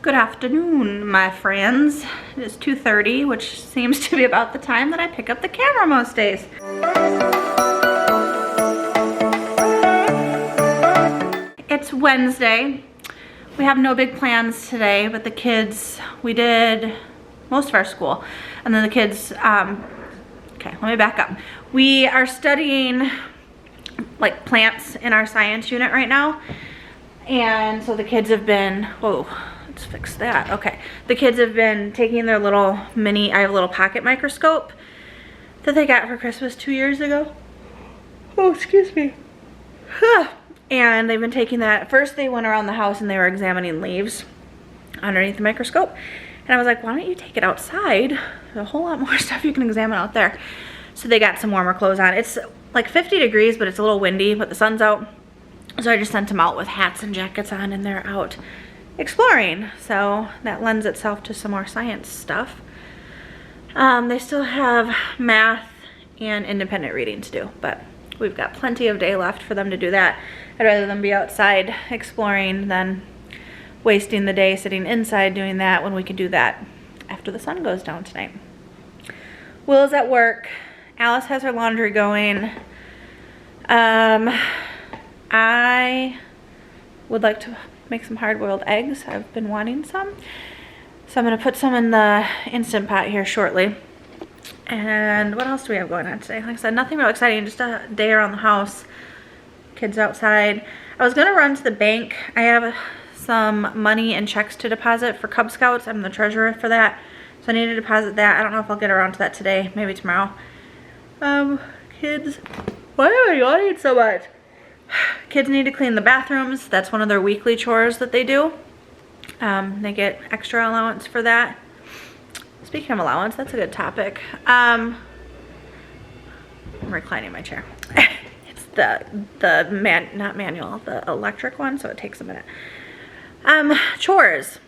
Good afternoon, my friends. It is 2:30, which seems to be about the time that I pick up the camera most days. It's Wednesday. We have no big plans today, but the kids, we did most of our school. And then the kids, okay, let me back up. We are studying like plants in our science unit right now. And so the kids have been, whoa, let's fix that. Okay, the kids have been taking their little mini, I have a little pocket microscope that they got for Christmas 2 years ago. Oh, excuse me. And they've been taking that. First they went around the house and they were examining leaves underneath the microscope. And I was like, why don't you take it outside? There's a whole lot more stuff you can examine out there. So they got some warmer clothes on. It's like 50 degrees, but it's a little windy, but the sun's out. So I just sent them out with hats and jackets on, and they're out exploring. So that lends itself to some more science stuff. They still have math and independent reading to do, but we've got plenty of day left for them to do that. I'd rather them be outside exploring than wasting the day sitting inside doing that when we can do that after the sun goes down tonight. Will is at work. Alice has her laundry going. I would like to make some hard-boiled eggs. I've been wanting some. So I'm gonna put some in the Instant Pot here shortly. And what else do we have going on today? Like I said, nothing real exciting, just a day around the house. Kids outside. I was gonna run to the bank. I have some money and checks to deposit for Cub Scouts. I'm the treasurer for that. So I need to deposit that. I don't know if I'll get around to that today, maybe tomorrow. Kids, why am I yawning so much? Kids need to clean the bathrooms. That's one of their weekly chores that they do. They get extra allowance for that. Speaking of allowance, that's a good topic. I'm reclining my chair. It's not manual, the electric one, so it takes a minute. Chores.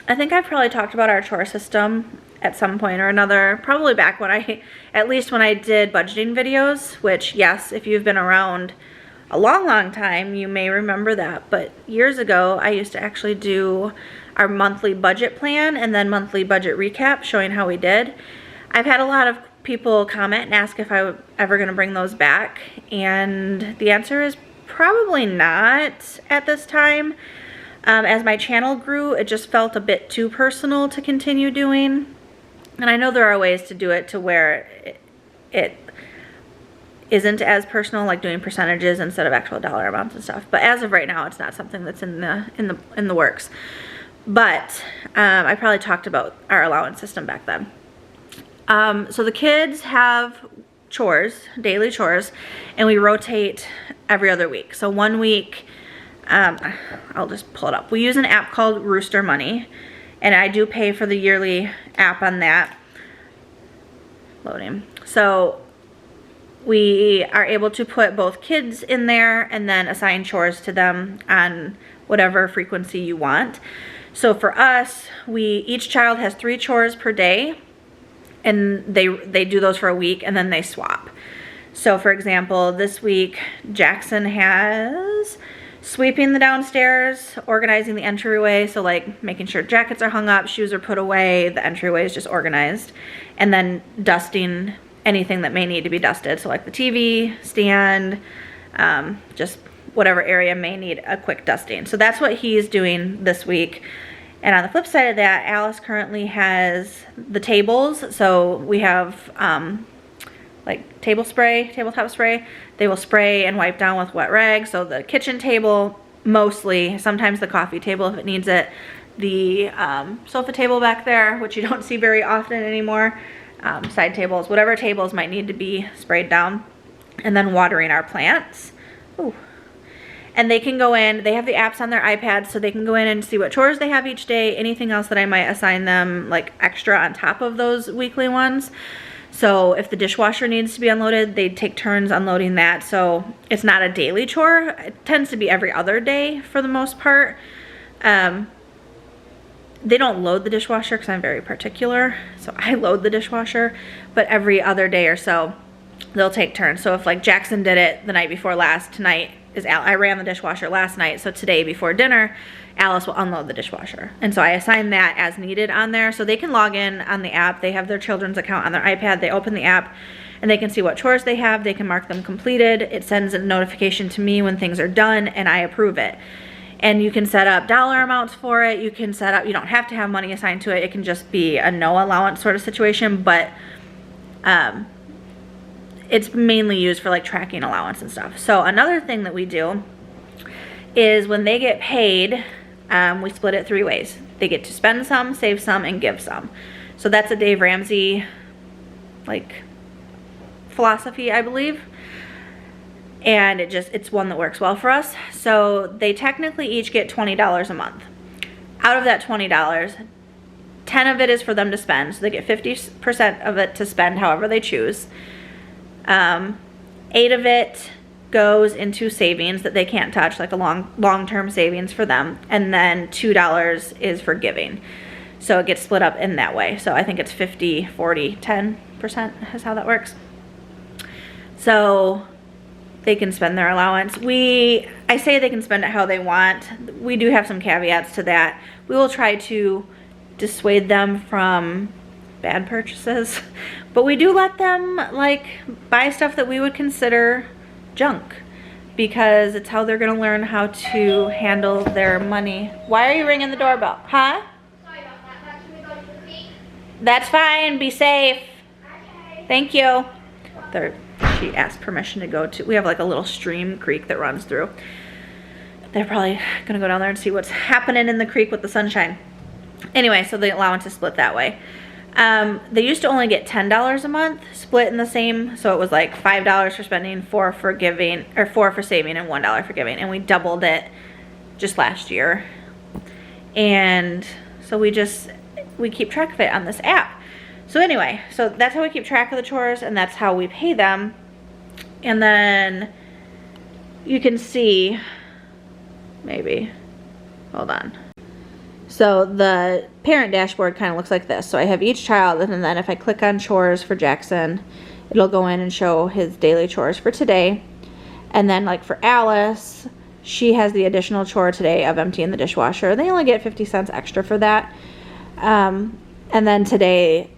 I think I've probably talked about our chore system at some point or another, probably back when at least when I did budgeting videos, which yes, if you've been around a long time, you may remember that, but years ago I used to actually do our monthly budget plan and then monthly budget recap showing how we did. I've had a lot of people comment and ask if I was ever going to bring those back, and the answer is probably not at this time. As my channel grew, it just felt a bit too personal to continue doing, and I know there are ways to do it to where it isn't as personal, like doing percentages instead of actual dollar amounts and stuff. But as of right now, it's not something that's in the works. But I probably talked about our allowance system back then. So the kids have chores, daily chores, and we rotate every other week. So one week, I'll just pull it up. We use an app called Rooster Money, and I do pay for the yearly app on that. Loading. So we are able to put both kids in there and then assign chores to them on whatever frequency you want. So for us, each child has 3 chores per day, and they do those for a week and then they swap. So for example, this week Jackson has sweeping the downstairs, organizing the entryway, so like making sure jackets are hung up, shoes are put away, the entryway is just organized, and then dusting anything that may need to be dusted, so like the TV stand, just whatever area may need a quick dusting. So that's what he's doing this week. And on the flip side of that, Alice currently has the tables. So we have like tabletop spray. They will spray and wipe down with wet rag. So the kitchen table mostly, sometimes the coffee table if it needs it, the sofa table back there, which you don't see very often anymore, side tables, whatever tables might need to be sprayed down, and then watering our plants. Ooh. And they can go in, they have the apps on their iPads, so they can go in and see what chores they have each day, anything else that I might assign them like extra on top of those weekly ones. So if the dishwasher needs to be unloaded, they take turns unloading that. So it's not a daily chore. It tends to be every other day for the most part. They don't load the dishwasher because I'm very particular, so I load the dishwasher, but every other day or so they'll take turns. So if like Jackson did it the night before last, tonight is I ran the dishwasher last night, so today before dinner Alice will unload the dishwasher. And so I assign that as needed on there, so they can log in on the app. They have their children's account on their iPad. They open the app and they can see what chores they have. They can mark them completed. It sends a notification to me when things are done and I approve it. And you can set up dollar amounts for it. You can set up, you don't have to have money assigned to it. It can just be a no allowance sort of situation, but it's mainly used for like tracking allowance and stuff. So another thing that we do is when they get paid, we split it 3 ways. They get to spend some, save some, and give some. So that's a Dave Ramsey like philosophy, I believe. And it's one that works well for us. So they technically each get $20 a month. Out of that $20, 10 of it is for them to spend. So they get 50% of it to spend however they choose. 8 of it goes into savings that they can't touch, like a long-term savings for them. And then $2 is for giving. So it gets split up in that way. So I think it's 50, 40, 10% is how that works. So they can spend their allowance. I say they can spend it how they want. We do have some caveats to that. We will try to dissuade them from bad purchases, but we do let them like buy stuff that we would consider junk because it's how they're gonna learn how to handle their money. Why are you ringing the doorbell? Huh? Sorry about that. Should we go to the creek? That's fine. Be safe. Okay. Thank you. She asked permission to go to, we have like a little stream creek that runs through. They're probably gonna go down there and see what's happening in the creek with the sunshine. Anyway, so the allowance is split that way. They used to only get $10 a month split in the same, so it was like $5 for spending, 4 for giving, or 4 for saving and $1 for giving, and we doubled it just last year. And so we keep track of it on this app. So anyway, so that's how we keep track of the chores and that's how we pay them. And then you can see, maybe, hold on. So the parent dashboard kind of looks like this. So I have each child, and then if I click on chores for Jackson, it'll go in and show his daily chores for today. And then like for Alice, she has the additional chore today of emptying the dishwasher. They only get 50 cents extra for that. And then today,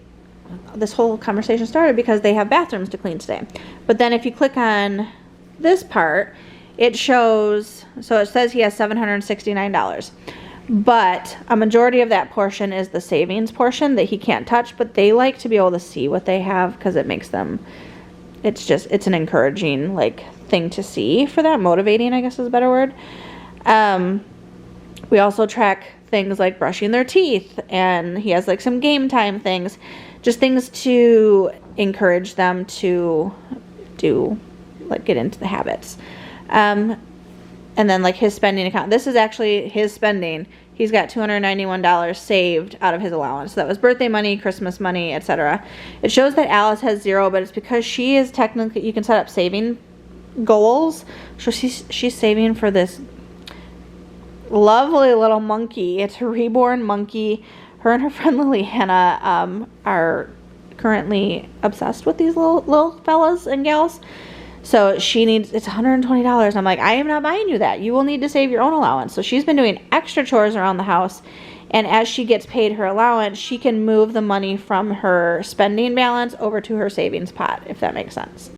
this whole conversation started because they have bathrooms to clean today. But then if you click on this part, it shows, so it says he has $769. But a majority of that portion is the savings portion that he can't touch, but they like to be able to see what they have because it makes them, it's an encouraging like thing to see for that, motivating I guess is a better word. We also track things like brushing their teeth, and he has like some game time things, just things to encourage them to do, like get into the habits. And then like his spending account, this is actually his spending. He's got $291 saved out of his allowance. So that was birthday money, Christmas money, etc. It shows that Alice has 0, but it's because she is technically, you can set up saving goals. So she's saving for this lovely little monkey. It's a reborn monkey. Her and her friend Liliana are currently obsessed with these little fellas and gals. So she needs, it's $120. I'm like, I am not buying you that. You will need to save your own allowance. So she's been doing extra chores around the house. And as she gets paid her allowance, she can move the money from her spending balance over to her savings pot, if that makes sense.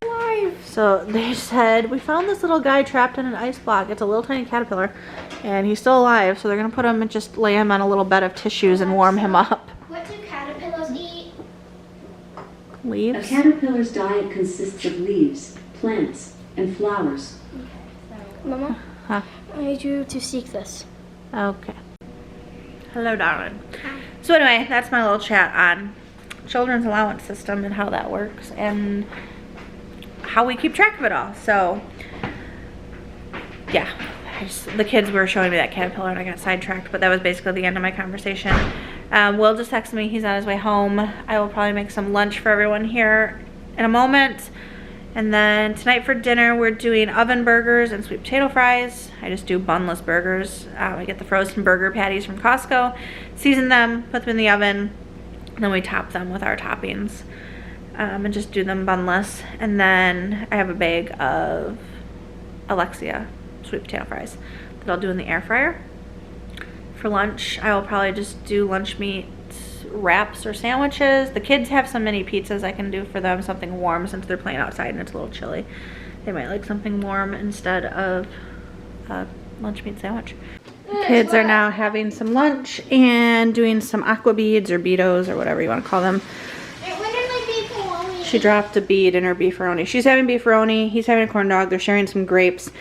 So they said, we found this little guy trapped in an ice block. It's a little tiny caterpillar and he's still alive. So they're going to put him and just lay him on a little bed of tissues and warm him up. What do caterpillars eat? Leaves? A caterpillar's diet consists of leaves, plants, and flowers. Mama, Huh? I need you to seek this. Okay. Hello, darling. So anyway, that's my little chat on children's allowance system and how that works and how we keep track of it all. So yeah, the kids were showing me that caterpillar and I got sidetracked, but that was basically the end of my conversation. Will just texted me, he's on his way home. I will probably make some lunch for everyone here in a moment. And then tonight for dinner, we're doing oven burgers and sweet potato fries. I just do bunless burgers. I get the frozen burger patties from Costco, season them, put them in the oven, and then we top them with our toppings and just do them bunless. And then I have a bag of Alexia sweet potato fries that I'll do in the air fryer. for lunch. I will probably just do lunch meat wraps or sandwiches. The kids have some mini pizzas I can do for them, something warm since they're playing outside and it's a little chilly. They might like something warm instead of a lunch meat sandwich. Kids are now having some lunch and doing some aqua beads or beatos or whatever you want to call them. She dropped a bead in her beefaroni. She's having beefaroni, he's having a corn dog, they're sharing some grapes.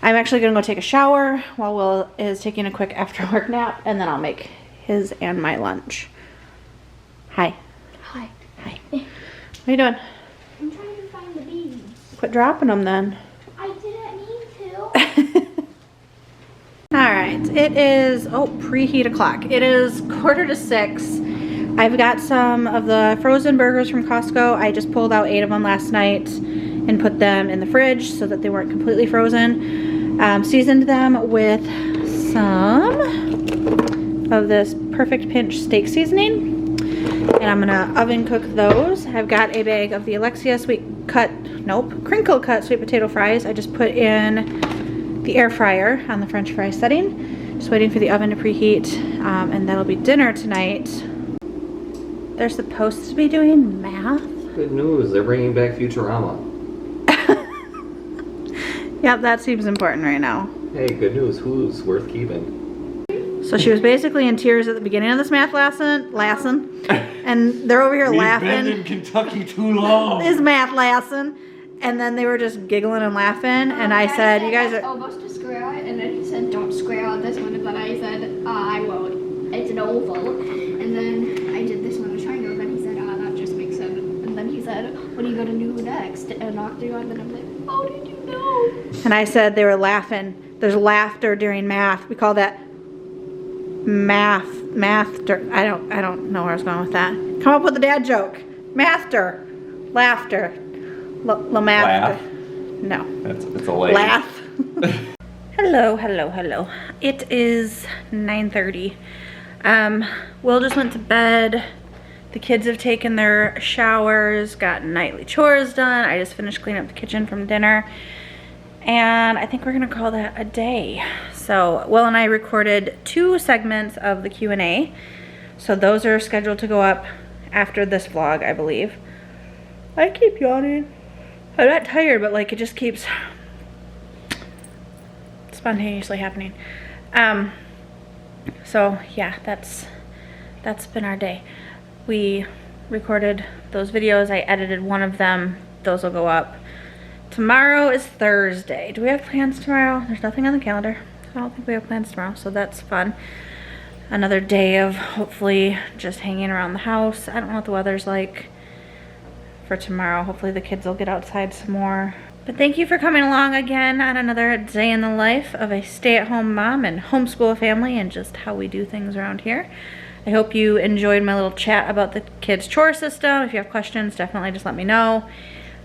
I'm actually gonna go take a shower while Will is taking a quick after work nap, and then I'll make his and my lunch. Hi. Hi. Hi. What are you doing? I'm trying to find the beads. Quit dropping them then. I didn't mean to. All right, it is, preheat o'clock. It is 5:45. I've got some of the frozen burgers from Costco. I just pulled out 8 of them last night and put them in the fridge so that they weren't completely frozen. Seasoned them with some of this Perfect Pinch steak seasoning. And I'm gonna oven cook those. I've got a bag of the Alexia crinkle cut sweet potato fries. I just put in the air fryer on the French fry setting. Just waiting for the oven to preheat, and that'll be dinner tonight. They're supposed to be doing math. Good news, they're bringing back Futurama. Yep, that seems important right now. Hey, good news, who's worth keeping? So she was basically in tears at the beginning of this math lesson, and they're over here laughing. We've been in Kentucky too long. This math lesson, and then they were just giggling and laughing, and I said, "You guys are." Almost a square, and then he said, "Don't square out this one," and then I said, "I won't. It's an oval." And then I did this one a triangle, and then he said, "That just makes sense." And then he said, "What are you gonna do next?" An octagon. And I'm like, "How did you know?" And I said they were laughing. There's laughter during math. We call that math. I don't know where I was going with that. Come up with a dad joke. Laughter. Laugh? No. It's a lady. Laugh. Hello. It is 9:30. Will just went to bed. The kids have taken their showers, gotten nightly chores done. I just finished cleaning up the kitchen from dinner. And I think we're gonna call that a day. So Will and I recorded 2 segments of the Q&A. So those are scheduled to go up after this vlog, I believe. I keep yawning. I'm not tired, but like it just keeps spontaneously happening. So yeah, that's been our day. We recorded those videos. I edited one of them. Those will go up. Tomorrow is Thursday. Do we have plans tomorrow? There's nothing on the calendar. I don't think we have plans tomorrow, so that's fun. Another day of hopefully just hanging around the house. I don't know what the weather's like for tomorrow. Hopefully the kids will get outside some more. But thank you for coming along again on another day in the life of a stay-at-home mom and homeschool family and just how we do things around here. I hope you enjoyed my little chat about the kids' chore system. If you have questions, definitely just let me know.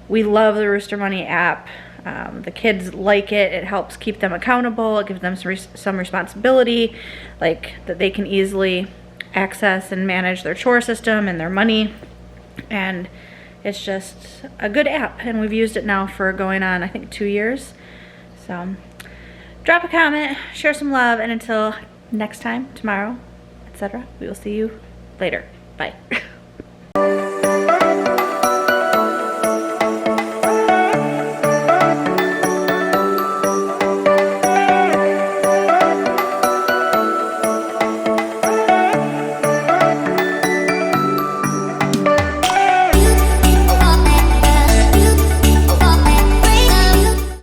We love the Rooster Money app. The kids like it. It helps keep them accountable. It gives them some responsibility, like that they can easily access and manage their chore system and their money. And it's just a good app, and we've used it now for going on, I think, 2 years. So drop a comment, share some love, and until next time, tomorrow, etc., we will see you later. Bye.